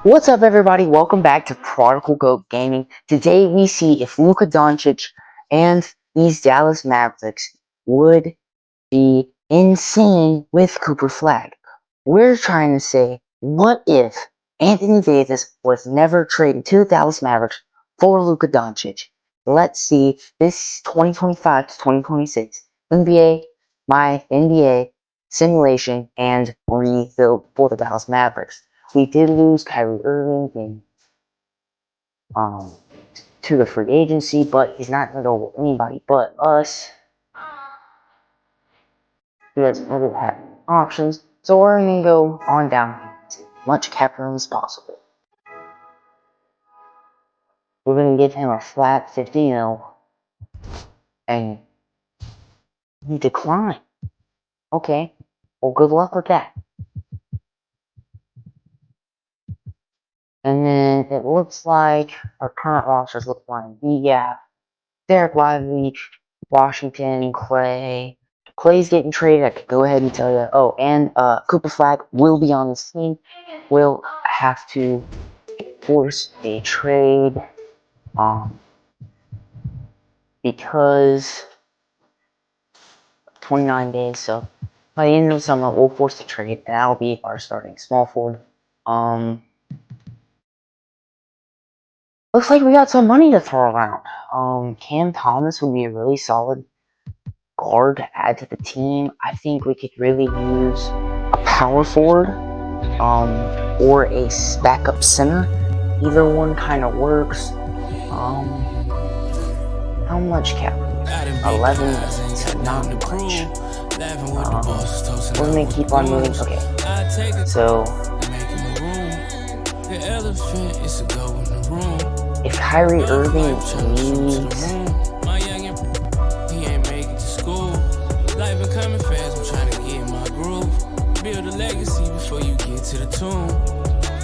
What's up, everybody? Welcome back to Prodigal Goat Gaming. Today we see if Luka Dončić and these Dallas Mavericks would be insane with Cooper Flag. We're trying to say, what if Anthony Davis was never traded to the Dallas Mavericks for Luka Dončić? Let's see this 2025 to 2026 NBA, MyNBA simulation and rebuild for the Dallas Mavericks. We did lose Kyrie Irving to the free agency, but he's not going to go with anybody but us. He doesn't really have options, so we're going to go on down to much cap room as possible. We're going to give him a flat 50 mil, and he declined. Okay, well, good luck with that. And then it looks like our current rosters look like we have Derek Lively, Washington, Clay. Clay's getting traded. I could go ahead and tell you. Oh, and Cooper Flag will be on this team. We'll have to force a trade because 29 days. So by the end of the summer, we'll force the trade, and that'll be our starting small forward. Looks like we got some money to throw around. Cam Thomas would be a really solid guard to add to the team. I think we could really use a power forward, or a backup center. Either one kind of works. How much cap? 11, not much. We're gonna keep on moving. Okay, so if Kyrie Irving leaves,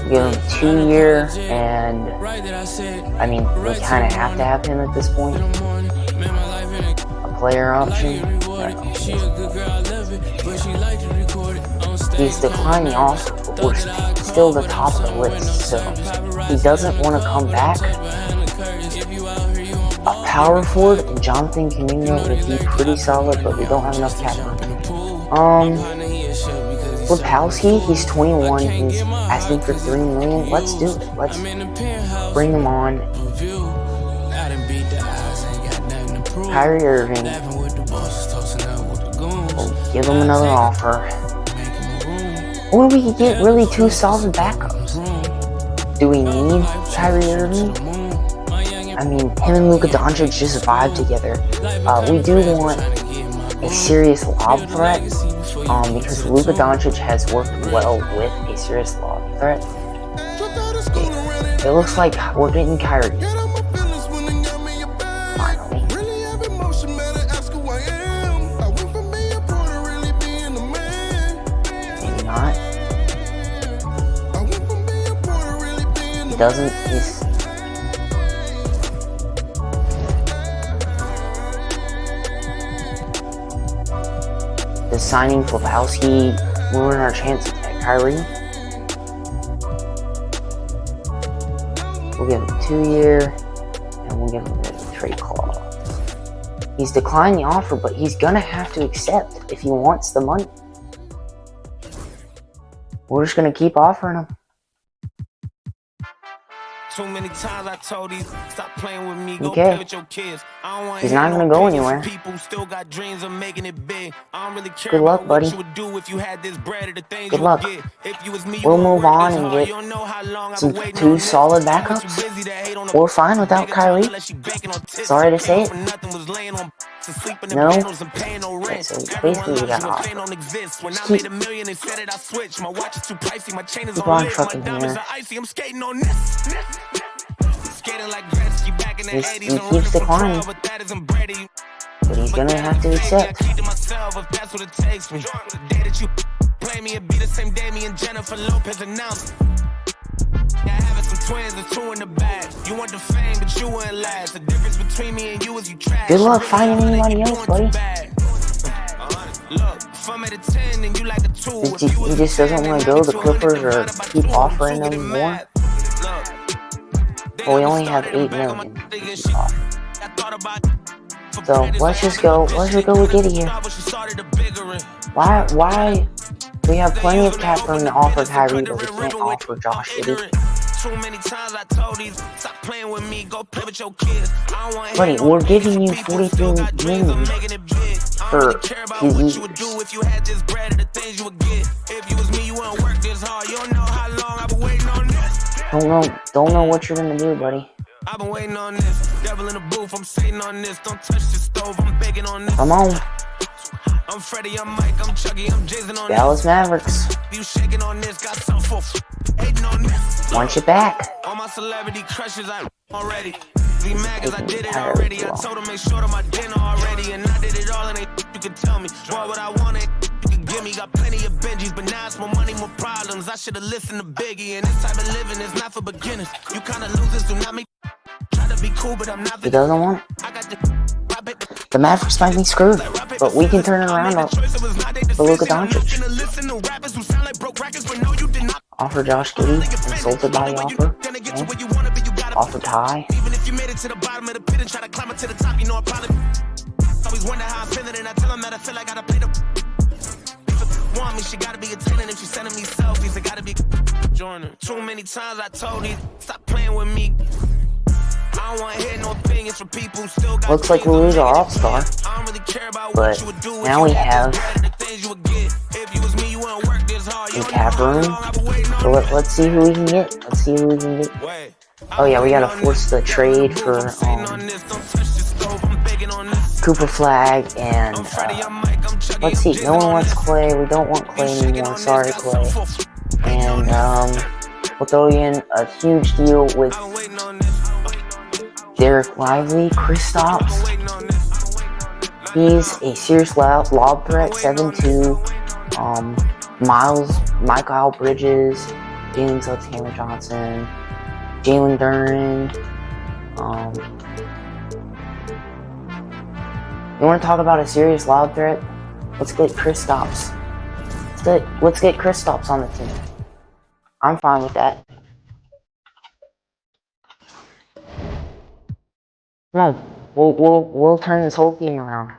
give him 2 year, and I mean, we kind of have to have him at this point. A player option. He's declining also, but we're still the top of the list, so he doesn't want to come back. A power forward and Jonathan Kuminga would be pretty solid, but we don't have enough cap room. Lipowski, he's 21, he's asking for $3 million. Let's do it. Let's bring him on. Kyrie Irving, we'll give him another offer. Or we could get really 2 solid backups. Do we need Kyrie Irving? I mean, him and Luka Dončić just vibe together. We do want a serious lob threat, because Luka Dončić has worked well with a serious lob threat. It looks like we're getting Kyrie. Finally. Maybe not. He doesn't. He's. The signing Lipowski ruin our chances at Kyrie. We'll give him 2 year, and we'll give him a trade clause. He's declined the offer, but he's gonna have to accept if he wants the money. We're just gonna keep offering him. Too many times I told these stop playing with me, go Okay. play with your kids. I don't want He's not gonna go anywhere. People still got dreams of making it big. I don't really care Good luck, about buddy. what you would do if you had this bread or the things Good you luck. would get. If you was me, We'll you move would work on this and hard. get You don't know how long I've some been waiting 2 on this. solid I'm too backups. busy to hate on the We're fine without Kyrie. Sorry to say it. No. Okay, so basically we got off. Just keep on trucking here. He keeps declining, but he's gonna have to accept. Twins, the 2 in the bag. You want the fame, but you wouldn't last. The difference between me and you is you trash. Good luck finding anybody else, buddy. Look, if I'm at a 10 and you like a 2. He just doesn't want to go to the Clippers or keep offering them more. But we only have 8 million. So let's just go with Giddy here. Why? We have plenty of cap room to offer Kyrie, but we can't offer Josh Giddy. Too many times I told these, stop playing with me, go play with your kids. I don't want Buddy, we're giving you 43 million for 2 years. you would do if you had just bread the things you would get. If you was me, you wouldn't work this hard. You don't know how long I've been waiting on this. Don't know what you're gonna do, buddy. I've been waiting on this. Devil in the booth, I'm sitting on this. Don't touch the stove, I'm begging on this. Come on. I'm Freddie, I'm Mike, I'm Chucky, I'm Jason on Dallas Mavericks. You shaking on this, got some for hating on this. Want you back. All my celebrity crushes, I already. Be mad cause I did it already. I told them make sure to my dinner already. And I did it all and they you can tell me. Boy, what I wanted, you can give me. Got plenty of Benjis, but now it's more money, more problems. I should've listened to Biggie. And this type of living is not for beginners. You kinda losers do not make try to be cool, but I'm not. He doesn't want it. The Mavericks might be screwed, but we can turn it around for Luka Dončić. Offer Josh Giddey, insulted by the offer. Yeah. Offer Ty. Even if you made it to the bottom of the pit and try to climb it to the top, you know I probably always wonder how I'm feeling, and I tell them that I feel like I gotta pay the. If want me, she gotta be a tenant. If she's sending me selfies, I gotta be joining. Too many times I told you, stop playing with me. I don't want to hear no opinions from people who still got. Looks like we lose our all-star, but now we have some cap room. So let's see who we can get. Oh yeah, we gotta force the trade for Cooper Flag and let's see. No one wants Clay. We don't want Clay anymore. Sorry, Clay. And we'll throw in a huge deal with Derek Lively, Kristaps. He's a serious lob threat, 7'2". Michael Bridges, Jalen Suggs, Johnson, Jalen Duren. You want to talk about a serious lob threat? Let's get Kristaps. Let's get Kristaps on the team. I'm fine with that. Come on, we'll turn this whole team around.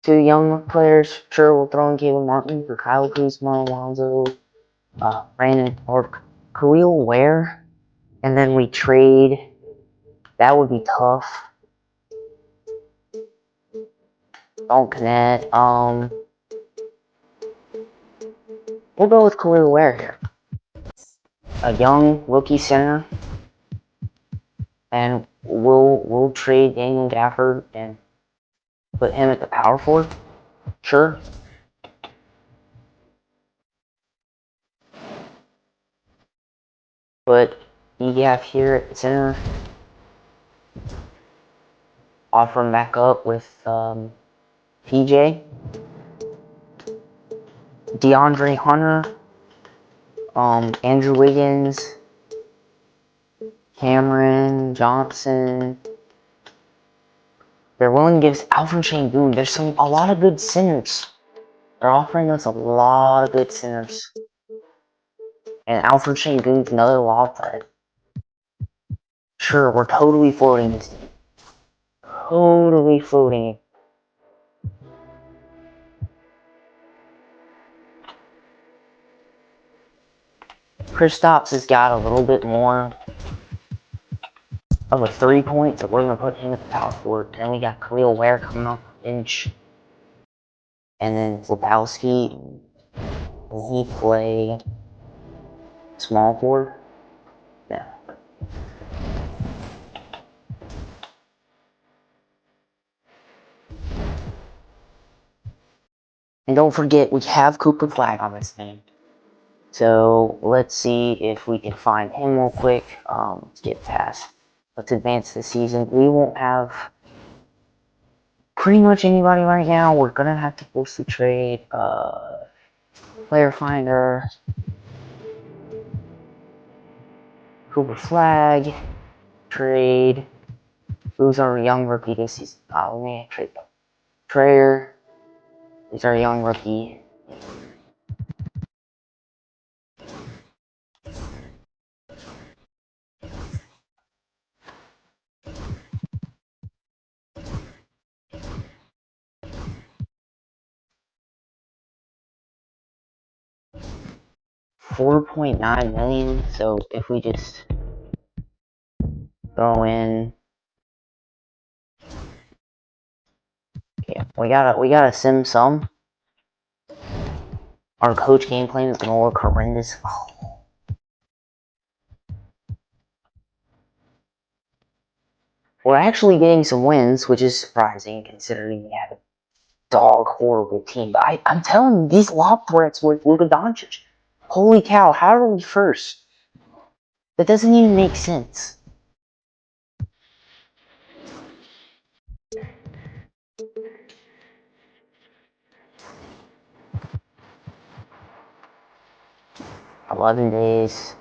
2 young players, sure, we'll throw in Caleb Martin for Kyle Kuzma, Alonzo, Brandon, or Khalil Ware, and then we trade. That would be tough. Don't connect. We'll go with Khalil Ware here. A young rookie center. And we'll trade Daniel Gafford and put him at the power forward. Sure. But you have here at center. Offer him back up with PJ. DeAndre Hunter. Andrew Wiggins. Cameron Johnson. They're willing to give us Alfred Şengün. There's a lot of good centers. They're offering us a lot of good centers. And Alfred Şengün's another lob threat. Sure, we're totally floating this team. Totally floating. Kristaps has got a little bit more of a 3-point, so we're going to put him at the power forward. And we got Khalil Ware coming off the bench. And then Lebowski, will he play small forward? Yeah. And don't forget, we have Cooper Flag on this team. So let's see if we can find him real quick. Let's get past. Let's advance the season. We won't have pretty much anybody right now. We're gonna have to force the trade. Player finder. Cooper Flag. Trade. Who's our young rookie this season? Let me trade. Trayer. He's our young rookie. 4.9 million. So if we just throw in, yeah, we gotta sim some. Our coach game plan is gonna look horrendous. Oh. We're actually getting some wins, which is surprising considering we have a dog horrible team. But I'm telling you, these lob threats with Luka Dončić. Holy cow, how are we first? That doesn't even make sense. $11 days.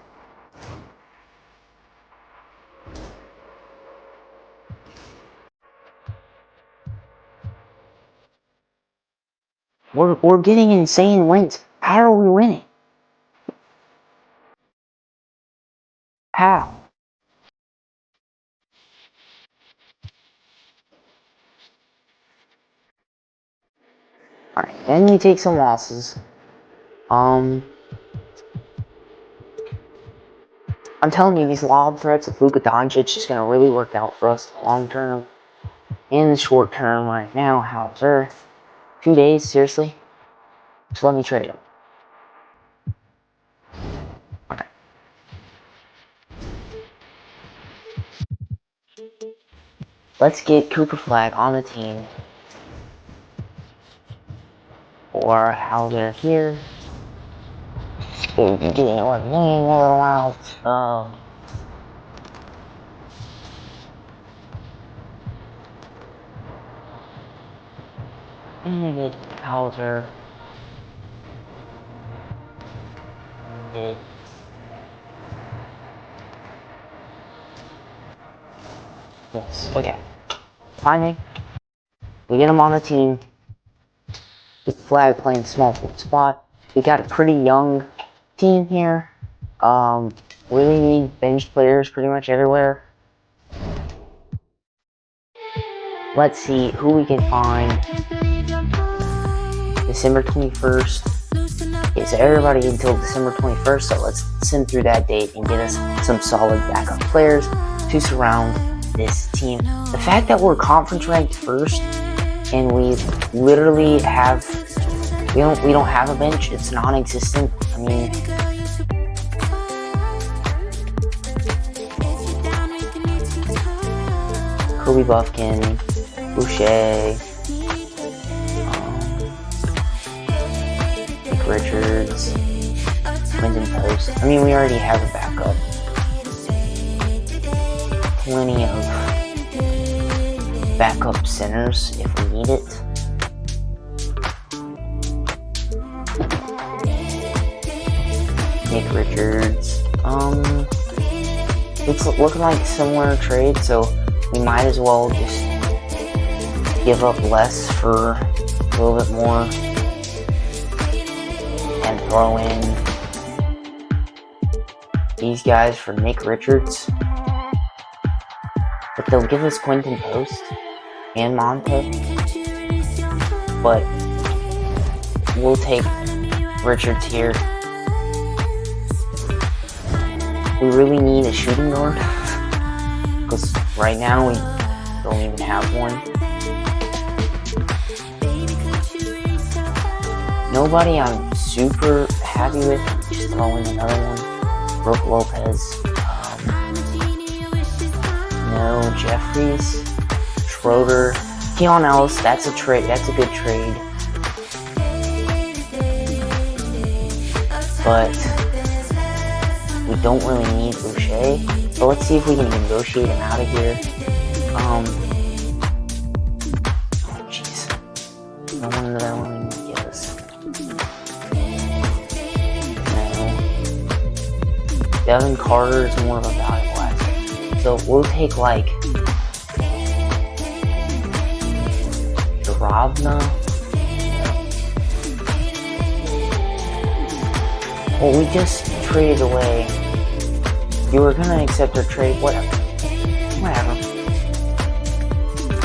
We're getting insane wins. How are we winning? How? Alright, then we take some losses. I'm telling you, these lob threats of Luka Dončić is gonna really work out for us long term and the short term right now. However, 2 days, seriously? Just let me trade him. Alright. Let's get Cooper Flag on the team. Or how they're here. Getting $1 million out. And get Hauser. Yes, okay. Finally, we get him on the team. With Flag playing small forward spot. We got a pretty young team here. Really need bench players pretty much everywhere. Let's see who we can find. December 21st. Okay, so everybody until December 21st, so let's send through that date and get us some solid backup players to surround this team. The fact that we're conference ranked first and we literally have we don't have a bench, it's non-existent. I mean, Kobe Buffkin, Boucher, Nick Richards, Lyndon Post. I mean, we already have a backup. Plenty of backup centers if we need it. Nick Richards. It's looking like a similar trade, so we might as well just give up less for a little bit more and throw in these guys for Nick Richards. But they'll give us Quentin Post and Monte. But we'll take Richards here. We really need a shooting guard. Because right now we don't even have one. Nobody I'm super happy with. Just throw in another one. Brooke Lopez. No, Jeffries, Schroeder, Keon Ellis. That's a trade. That's a good trade. But we don't really need Boucher. So let's see if we can negotiate him out of here. Jeez. No one that I want to get us. No. Devin Carter is more of a valuable asset. So we'll take like Drobna. Well, we just traded away. You were gonna accept our trade, whatever.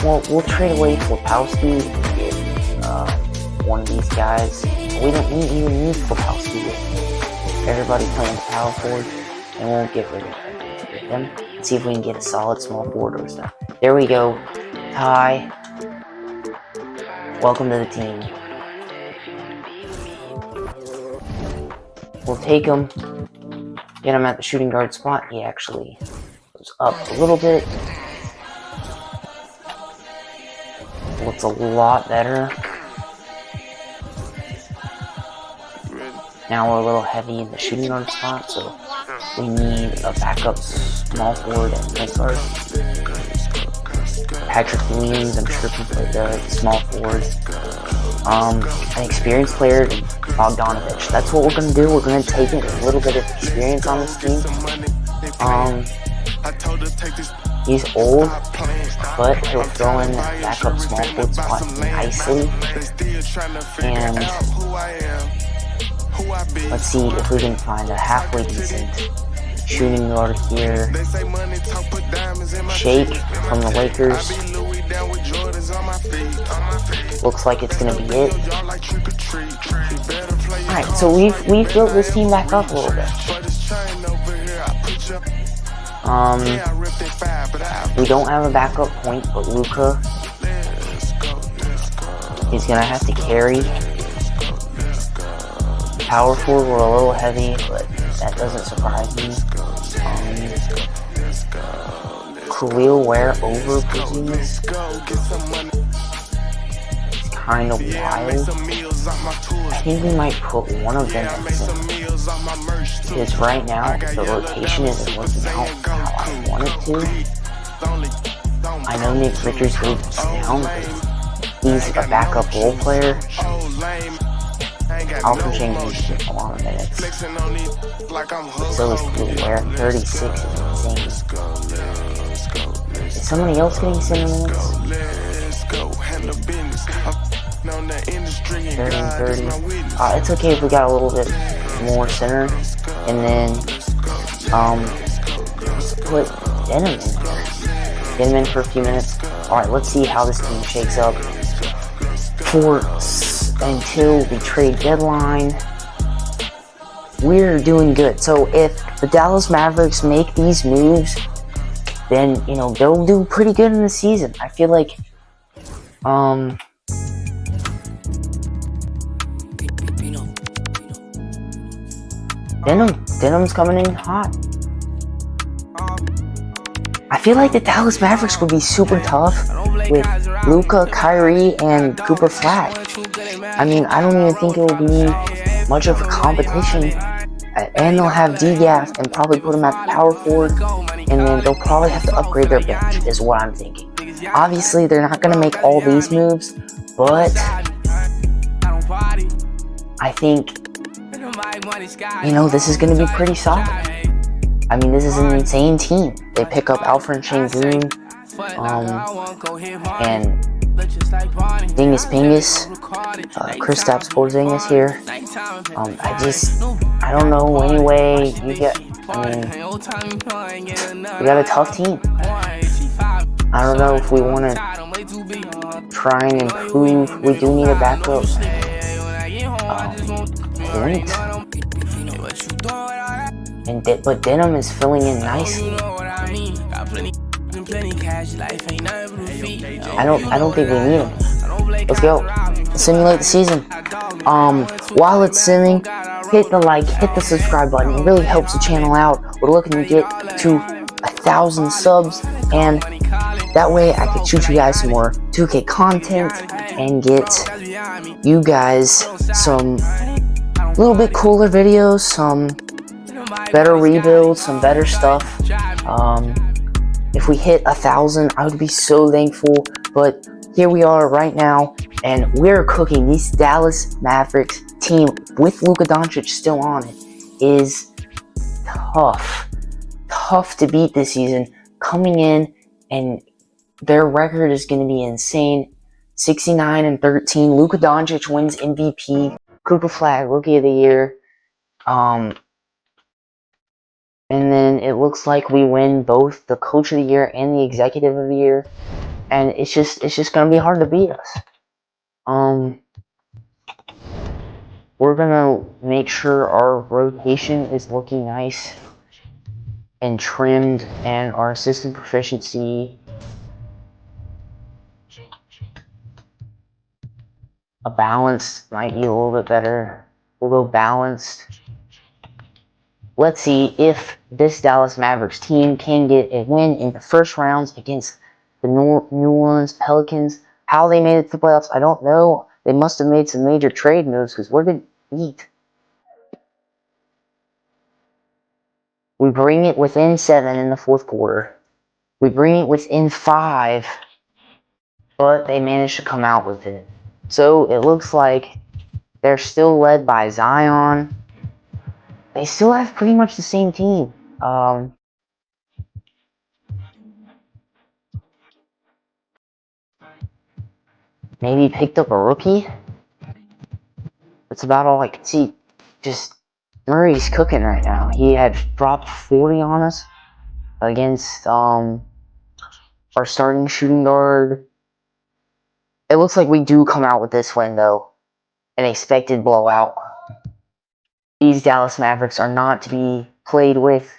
Well, we'll trade away Flopowski and get one of these guys. We don't even need Flopowski. everybody playing power forward, and we'll get rid of them. See if we can get a solid small forward or stuff. There we go. Ty. Welcome to the team. We'll take him. Get him at the shooting guard spot. He actually goes up a little bit. Looks a lot better. Now we're a little heavy in the shooting guard spot, so we need a backup small forward and point guard. Patrick Williams, I'm sure can play the small forward. An experienced player, Bogdanovich. That's what we're gonna do. We're gonna take a little bit of experience on this team. He's old, but he'll throw in that backup small forward spot nicely. And let's see if we can find a halfway decent shooting guard here. Shake from the Lakers. Looks like it's gonna be it. Alright, so we've built this team back up a little bit. We don't have a backup point, but Luka is gonna have to carry. Power forward, we're a little heavy, but that doesn't surprise me. Khalil Ware over Porzingis. It's kind of wild. I think we might put one of them in center. Because right now, the rotation isn't working out how I want it to. I know Nick Richards goes down, but he's a backup role player. Alfred Schengen gets a lot of minutes. So is Khalil Ware. 36 is insane. Is somebody else getting center minutes? 30 and 30. It's okay if we got a little bit more center. And then, put Denham in there. Get him in for a few minutes. Alright, let's see how this team shakes up. Until the trade deadline, we're doing good. So if the Dallas Mavericks make these moves, then, you know, they'll do pretty good in the season. I feel like, Denham's coming in hot. I feel like the Dallas Mavericks would be super tough with Luka, Kyrie, and Cooper Flag. I mean, I don't even think it will be much of a competition. And they'll have DGAF and probably put them at the power forward. And then they'll probably have to upgrade their bench, is what I'm thinking. Obviously, they're not going to make all these moves, but I think, you know, this is going to be pretty solid. I mean, this is an insane team. They pick up Alfred Schengen, and Dingus Pingus, Kristaps Porzingis here. I don't know any way you get, I mean, we got a tough team. I don't know if we want to try and improve. We do need a backup point. But Denham is filling in nicely. I don't think we need him. Let's go. Simulate the season. While it's simming, hit the like, hit the subscribe button. It really helps the channel out. We're looking to get to 1,000 subs, and that way I can shoot you guys some more 2K content and get you guys some little bit cooler videos, some better rebuilds, some better stuff. If we hit 1,000, I would be so thankful. But here we are right now, and we're cooking. This Dallas Mavericks team with Luka Dončić still on it is tough to beat this season. Coming in, and their record is going to be insane. 69-13. Luka Dončić wins MVP. Cooper Flag, Rookie of the Year. And then it looks like we win both the Coach of the Year and the Executive of the Year. And it's just gonna be hard to beat us. we're gonna make sure our rotation is looking nice and trimmed, and our assistant proficiency a balanced might be a little bit better. We'll go balanced. Let's see if this Dallas Mavericks team can get a win in the first rounds against the New Orleans Pelicans. How they made it to the playoffs, I don't know. They must have made some major trade moves, because we're going to beat. We bring it within 7 in the fourth quarter. We bring it within 5, but they managed to come out with it. So it looks like they're still led by Zion. They still have pretty much the same team. Maybe picked up a rookie. That's about all I can see. Just Murray's cooking right now. He had dropped 40 on us against our starting shooting guard. It looks like we do come out with this win, though. An expected blowout. These Dallas Mavericks are not to be played with.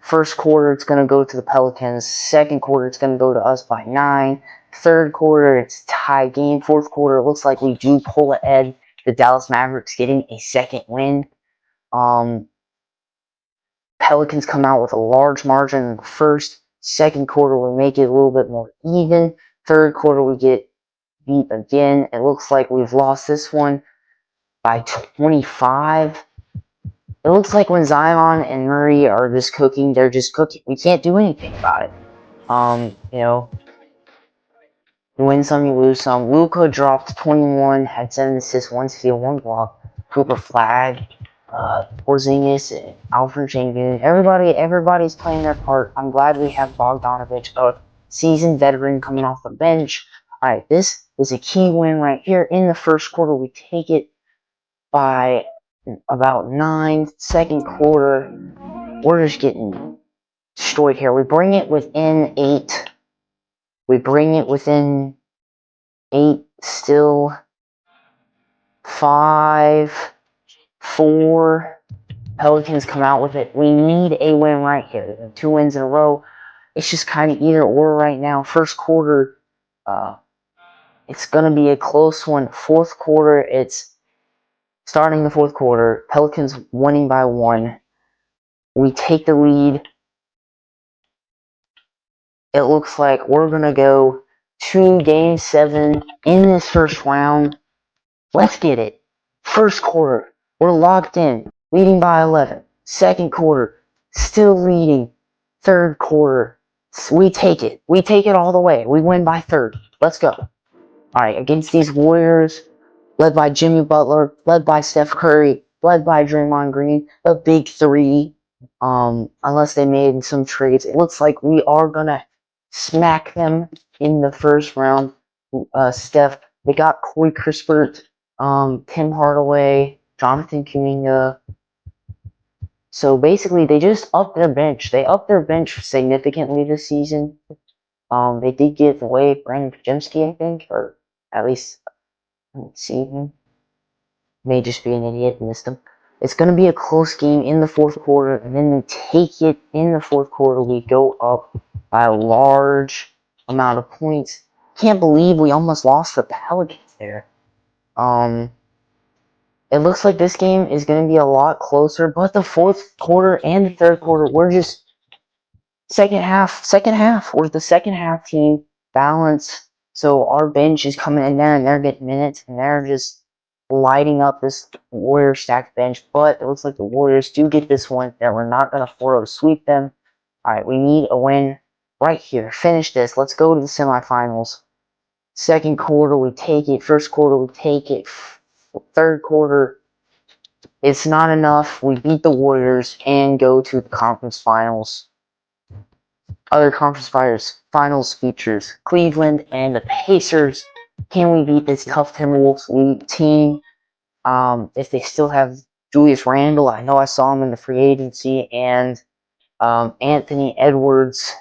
First quarter, it's going to go to the Pelicans. Second quarter, it's going to go to us by 9. Third quarter, it's tie game. Fourth quarter, it looks like we do pull ahead. The Dallas Mavericks getting a second win. Pelicans come out with a large margin in the first. Second quarter, we make it a little bit more even. Third quarter, we get beat again. It looks like we've lost this one by 25. It looks like when Zion and Murray are just cooking, they're just cooking. We can't do anything about it. You know, you win some, you lose some. Luka dropped 21, had 7 assists, 1 steal, 1 block. Cooper Flag, Porzingis, Alfred Jenkins. Everybody's playing their part. I'm glad we have Bogdanović, a seasoned veteran, coming off the bench. Alright, this is a key win right here. In the first quarter, we take it by about 9. Second quarter, we're just getting destroyed here. We bring it within 8. We bring it within 8 still. 5, 4. Pelicans come out with it. We need a win right here. 2 wins in a row. It's just kind of either or right now. First quarter, it's going to be a close one. Fourth quarter, it's starting the fourth quarter. Pelicans winning by 1. We take the lead. It looks like we're going to go to Game 7 in this first round. Let's get it. First quarter, we're locked in, leading by 11. Second quarter, still leading. Third quarter, we take it. We take it all the way. We win by 30. Let's go. All right, against these Warriors, led by Jimmy Butler, led by Steph Curry, led by Draymond Green, a big 3. Unless they made some trades, it looks like we are gonna smack them in the first round. Steph, they got Corey Kispert, Tim Hardaway, Jonathan Kuminga. So basically, they just upped their bench. They upped their bench significantly this season. They did give away Brandon Pajemski, I think, or at least, let's see, may just be an idiot and missed him. It's going to be a close game in the fourth quarter, and then we take it in the fourth quarter. We go up by a large amount of points. Can't believe we almost lost the Pelicans there. It looks like this game is going to be a lot closer, but the fourth quarter and the third quarter, we're just second half. We're the second half team, balance. So our bench is coming in there, and they're getting minutes, and they're just lighting up this Warriors stacked bench. But it looks like the Warriors do get this one, that we're not going to 4-0 sweep them. Alright, we need a win right here. Finish this. Let's go to the semifinals. Second quarter, we take it. First quarter, we take it. Third quarter, it's not enough. We beat the Warriors and go to the conference finals. Other conference finals features Cleveland and the Pacers. Can we beat this tough Timberwolves team? If they still have Julius Randle, I know I saw him in the free agency, and Anthony Edwards.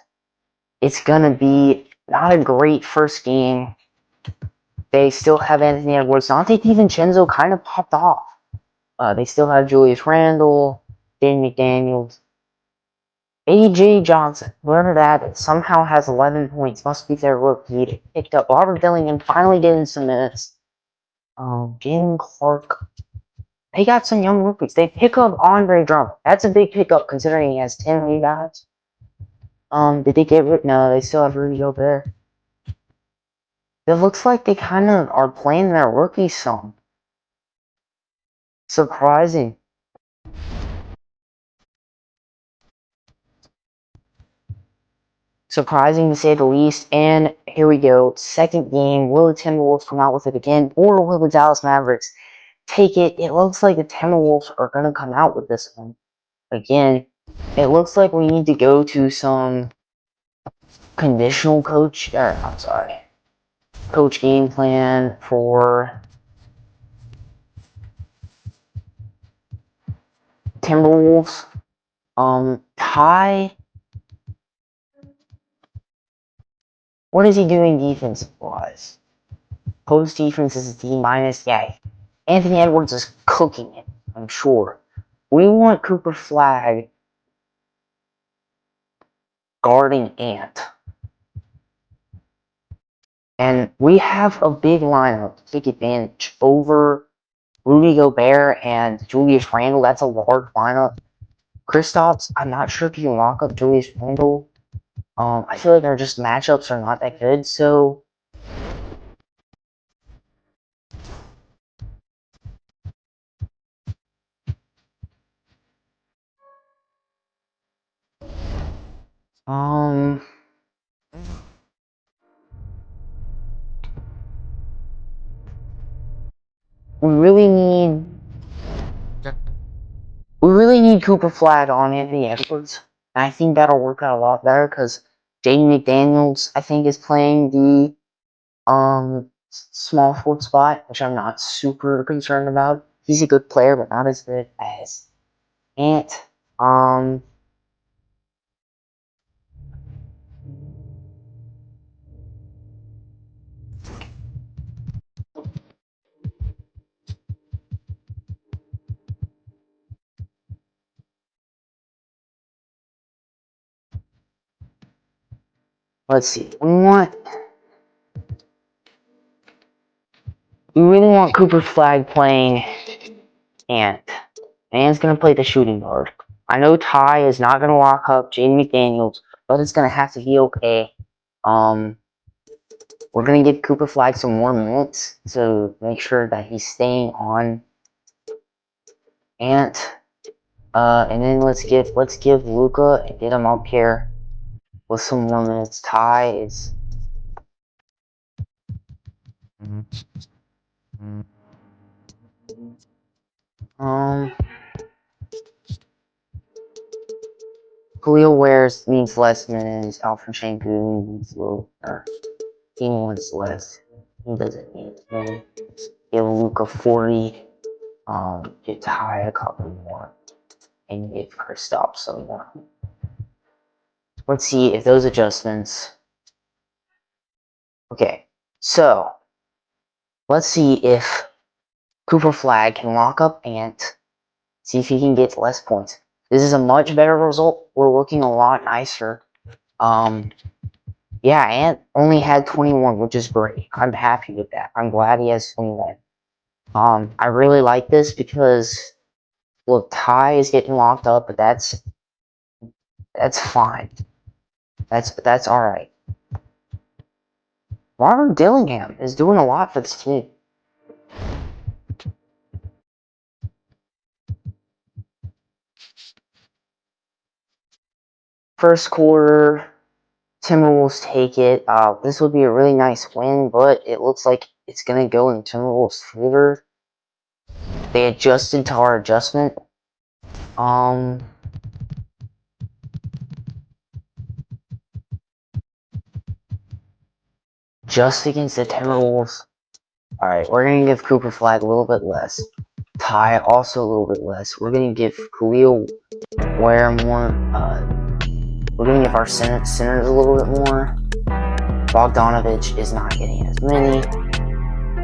It's gonna be not a great first game. They still have Anthony Edwards. Dante DiVincenzo kind of popped off. They still have Julius Randle, Danny McDaniels, A.J. Johnson, whoever that is, somehow has 11 points. Must be their rookie. He picked up Robert Dillingham, finally getting some minutes. Jalen Clark. They got some young rookies. They pick up Andre Drummond. That's a big pickup considering he has 10 rebounds. Did they get Rick? No, they still have Rudy Gobert. It looks like they kind of are playing their rookie song. Surprising. Surprising to say the least. And here we go. Second game. Will the Timberwolves come out with it again? Or will the Dallas Mavericks take it? It looks like the Timberwolves are going to come out with this one. Again, it looks like we need to go to some conditional coach game plan for Timberwolves. Ty, what is he doing defensive-wise? Post defense is D-. Yeah, Anthony Edwards is cooking it, I'm sure. We want Cooper Flag guarding Ant. And we have a big lineup to take advantage over Rudy Gobert and Julius Randle. That's a large lineup. Kristaps, I'm not sure if you can lock up Julius Randle. I feel like our just matchups are not that good, so we really need Cooper Flag on Anthony Edwards. And I think that'll work out a lot better because Jaden McDaniels, I think, is playing the small forward spot, which I'm not super concerned about. He's a good player, but not as good as Ant. Let's see. We really want Cooper Flag playing Ant. Ant's gonna play the shooting guard. I know Ty is not gonna lock up Jaden McDaniels, but it's gonna have to be okay. We're gonna give Cooper Flag some more minutes to make sure that he's staying on Ant. And then let's give Luka and get him up here with some more minutes. Ty is Khalil Wares needs less minutes. Alfred Shanku needs he wants less. He doesn't need many. Give Luka 40. Get Ty a couple more. And give Kristaps some more. Let's see if those adjustments. Okay, so let's see if Cooper Flag can lock up Ant. See if he can get less points. This is a much better result. We're looking a lot nicer. Yeah, Ant only had 21, which is great. I'm happy with that. I'm glad he has 21. I really like this because, look, Ty is getting locked up, but that's fine. That's all right. Robert Dillingham is doing a lot for this team. First quarter, Timberwolves take it. This would be a really nice win, but it looks like it's gonna go in Timberwolves' favor. They adjusted to our adjustment. Just against the Timberwolves. Alright, we're gonna give Cooper Flag a little bit less. Ty also a little bit less. We're gonna give Khalil Ware more. We're gonna give our centers a little bit more. Bogdanovich is not getting as many.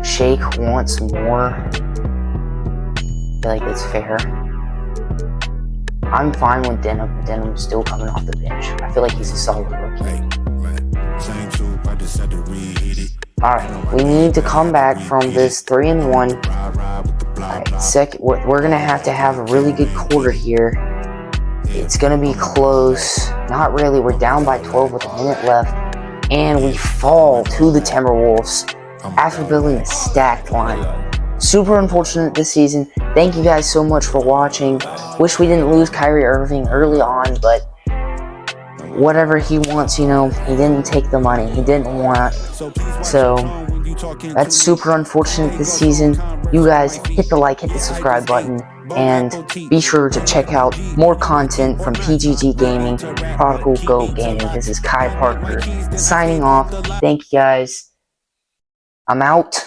Shake wants more. I feel like it's fair. I'm fine with Denham. Denham's still coming off the bench. I feel like he's a solid rookie. Alright, we need to come back from this 3-1. Alright, we're gonna have to have a really good quarter here. It's gonna be close. Not really. We're down by 12 with a minute left. And we fall to the Timberwolves after building a stacked line. Super unfortunate this season. Thank you guys so much for watching. Wish we didn't lose Kyrie Irving early on, but whatever he wants, you know, he didn't take the money. He didn't want. So that's super unfortunate this season. You guys hit the like, hit the subscribe button, and be sure to check out more content from PGG Gaming, Prodigal Goat Gaming. This is Kai Parker signing off. Thank you guys. I'm out.